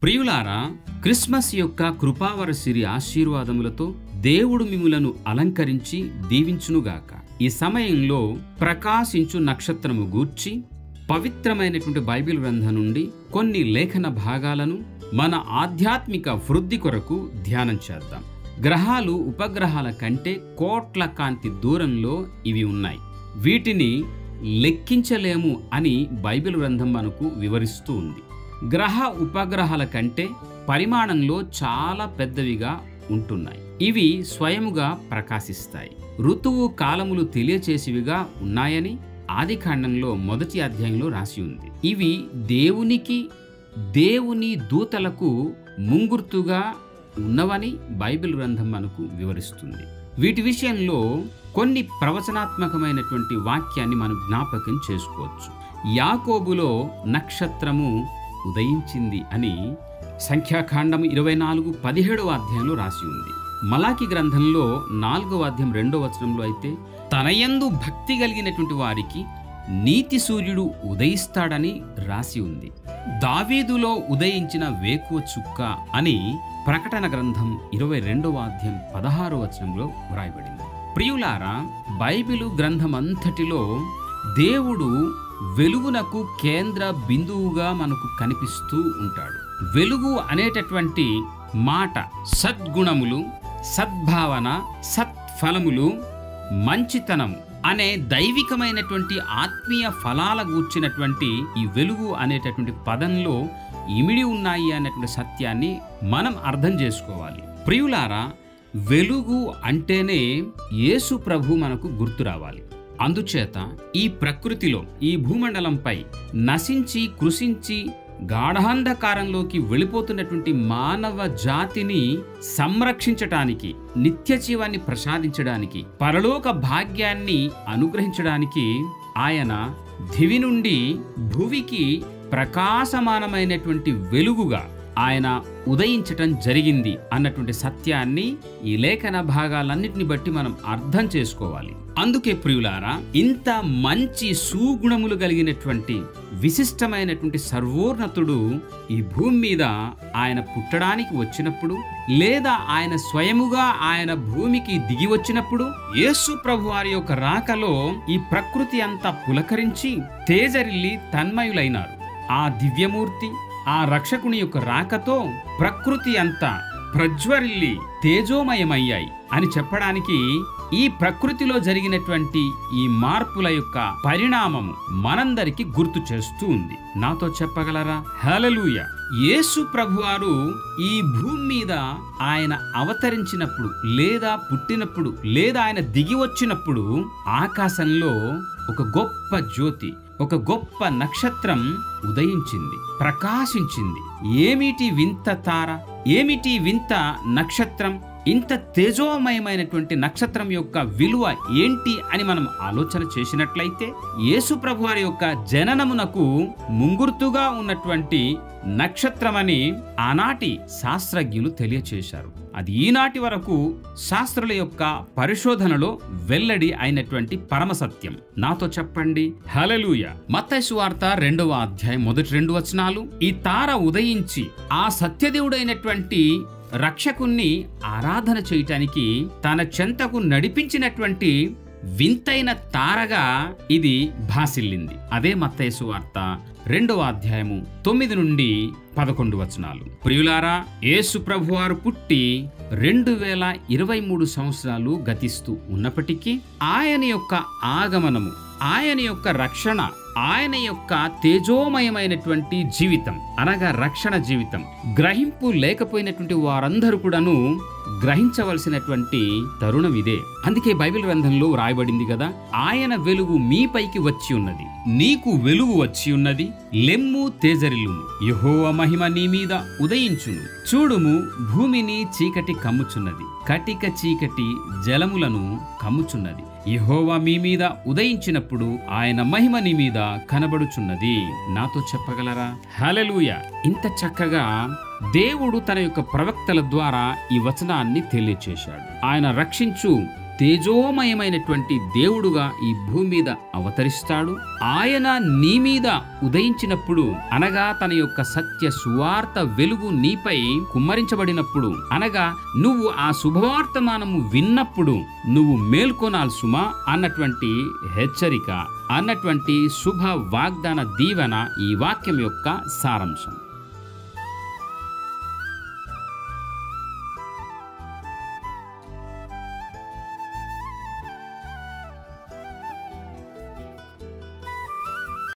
ప్రియులారా, క్రిస్మస్ యొక్క కృపావరసిరి ఆశీర్వాదములతో దేవుడు మిమ్ములను అలంకరించి దీవించునుగాక. ఈ సమయంలో ప్రకాశించు నక్షత్రము గూర్చి పవిత్రమైనటువంటి బైబిల్ గ్రంథం నుండి కొన్ని లేఖన భాగాలను మన ఆధ్యాత్మిక వృద్ధి కొరకు ధ్యానం చేద్దాం. గ్రహాలు ఉపగ్రహాల కంటే కోట్ల కాంతి దూరంలో ఇవి ఉన్నాయి. వీటిని లెక్కించలేము అని బైబిల్ గ్రంథం మనకు వివరిస్తూ ఉంది. గ్రహ ఉపగ్రహాల కంటే పరిమాణంలో చాలా పెద్దవిగా ఉంటున్నాయి. ఇవి స్వయముగా ప్రకాశిస్తాయి. ఋతువు కాలములు తెలియచేసేవిగా ఉన్నాయని ఆదికాండంలో 1వ అధ్యాయంలో రాసి ఉంది. ఇవి దేవుని దూతలకు ముంగుర్తుగా ఉన్నవని బైబిల్ గ్రంథం మనకు వివరిస్తుంది. వీటి విషయంలో కొన్ని ప్రవచనాత్మకమైనటువంటి వాక్యాన్ని మనం జ్ఞాపకం చేసుకోవచ్చు. యాకోబులో నక్షత్రము ఉదయించింది అని సంఖ్యాకాండం 24:17 అధ్యాయంలో రాసి ఉంది. మలాకి గ్రంథంలో 4వ అధ్యాయం 2వ వచనంలో అయితే తనయందు భక్తి కలిగినటువంటి వారికి నీతి సూర్యుడు ఉదయిస్తాడని రాసి ఉంది. దావీదులో ఉదయించిన వేకువ చుక్క అని ప్రకటన గ్రంథం 22వ అధ్యాయం 16వ వచనంలో వ్రాయబడింది. ప్రియులారా, బైబిలు గ్రంథం అంతటిలో దేవుడు వెలుగునకు కేంద్ర బిందువుగా మనకు కనిపిస్తూ ఉంటాడు. వెలుగు అనేటటువంటి మాట సద్గుణములు, సద్భావన, సత్ఫలములు, మంచితనం అనే దైవికమైనటువంటి ఆత్మీయ ఫలాల గూర్చినటువంటి ఈ వెలుగు అనేటటువంటి పదంలో ఇమిడి ఉన్నాయి అన్నటువంటి సత్యాన్ని మనం అర్థం చేసుకోవాలి. ప్రియులారా, వెలుగు అంటేనే యేసు ప్రభు మనకు గుర్తు రావాలి. అందుచేత ఈ ప్రకృతిలో, ఈ భూమండలంపై నశించి కృషించి గాఢాంధకారంలోకి వెళ్ళిపోతున్నటువంటి మానవ జాతిని సంరక్షించటానికి, నిత్య జీవాన్ని ప్రసాదించడానికి, పరలోక భాగ్యాన్ని అనుగ్రహించడానికి ఆయన దివి నుండి భువికి ప్రకాశమానమైనటువంటి వెలుగుగా ఆయన ఉదయించటం జరిగింది అన్నటువంటి సత్యాన్ని ఈ లేఖన భాగాలన్నిటిని బట్టి మనం అర్థం చేసుకోవాలి. అందుకే ప్రియులారా, ఇంత మంచి సుగుణములు కలిగినటువంటి విశిష్టమైనటువంటి సర్వోన్నతుడు ఈ భూమి మీద ఆయన పుట్టడానికి వచ్చినప్పుడు, లేదా ఆయన స్వయముగా ఆయన భూమికి దిగి వచ్చినప్పుడు, యేసు ప్రభువారి యొక్క రాకలో ఈ ప్రకృతి అంతా పులకరించి తేజరిల్లి తన్మయులైనారు. ఆ దివ్యమూర్తి, ఆ రక్షకుని యొక్క రాకతో ప్రకృతి అంతా ప్రజ్వరిల్లి తేజోమయమయ్యాయి అని చెప్పడానికి ఈ ప్రకృతిలో జరిగినటువంటి ఈ మార్పుల యొక్క పరిణామము మనందరికీ గుర్తు చేస్తూ ఉంది. నాతో చెప్పగలరా? హల్లెలూయా! యేసు ప్రభువారు ఈ భూమి మీద ఆయన అవతరించినప్పుడు, లేదా పుట్టినప్పుడు, లేదా ఆయన దిగి వచ్చినప్పుడు ఆకాశంలో ఒక గొప్ప జ్యోతి, ఒక గొప్ప నక్షత్రం ఉదయించింది, ప్రకాశించింది. ఏమిటి వింత తార, ఏమిటి వింత నక్షత్రం? ఇంత తేజోమయమైనటువంటి నక్షత్రం యొక్క విలువ ఏంటి అని మనం ఆలోచన చేసినట్లయితే, యేసు ప్రభువారి యొక్క జననమునకు ముంగుర్తుగా ఉన్నటువంటి నక్షత్రమని ఆనాటి శాస్త్రజ్ఞులు తెలియచేశారు. అది ఈనాటి వరకు శాస్త్రుల యొక్క పరిశోధనలో వెల్లడి అయినటువంటి పరమసత్యం. నాతో చెప్పండి హల్లెలూయా! మత్తయి సువార్త 2వ అధ్యాయం 1-2 వచనాలు. ఈ తార ఉదయించి ఆ సత్యదేవుడైనటువంటి రక్షకుణ్ణి ఆరాధన చేయటానికి తన చెంతకు నడిపించినటువంటి వింతైన తారగా ఇది భాసిల్లింది. అదే మత్తయి సువార్త 2వ అధ్యాయము 9-11 వచనాలు. ప్రియులారా, యేసు ప్రభువారు పుట్టి 2023 సంవత్సరాలు గతిస్తూ ఉన్నప్పటికీ ఆయన యొక్క ఆగమనము, ఆయన యొక్క రక్షణ, ఆయన యొక్క తేజోమయమైనటువంటి జీవితం అనగా రక్షణ జీవితం గ్రహింపు లేకపోయినటువంటి వారందరూ కూడాను గ్రహించవలసినటువంటి తరుణం ఇదే. అందుకే బైబిల్ గ్రంథంలో రాయబడింది కదా, ఆయన వెలుగు మీపైకి వచ్చి ఉన్నది, నీకు వెలుగు వచ్చి ఉన్నది, లెమ్ము తేజరిల్లుము, యెహోవా మహిమ నీ మీద ఉదయించును. చూడుము, భూమిని చీకటి కమ్ముచున్నది, కటిక చీకటి జలములను కమ్ముచున్నది. యెహోవా మీ మీద ఉదయించినప్పుడు ఆయన మహిమ నీ మీద కనబడుచున్నది. నాతో చెప్పగలరా? హల్లెలూయా! ఇంత చక్కగా దేవుడు తన యొక్క ప్రవక్తల ద్వారా ఈ వచనాన్ని తెలియచేశాడు. ఆయన రక్షించు తేజోమయమైనటువంటి దేవుడుగా ఈ భూమి మీద అవతరిస్తాడు. ఆయన నీ మీద ఉదయించినప్పుడు, అనగా తన యొక్క సత్య సువార్త వెలుగు నీపై కుమ్మరించబడినప్పుడు, అనగా నువ్వు ఆ శుభవార్తమానము విన్నప్పుడు నువ్వు మేల్కొనాలి సుమా అన్నటువంటి హెచ్చరిక, అన్నటువంటి శుభ వాగ్దాన దీవెన ఈ వాక్యం యొక్క సారాంశం.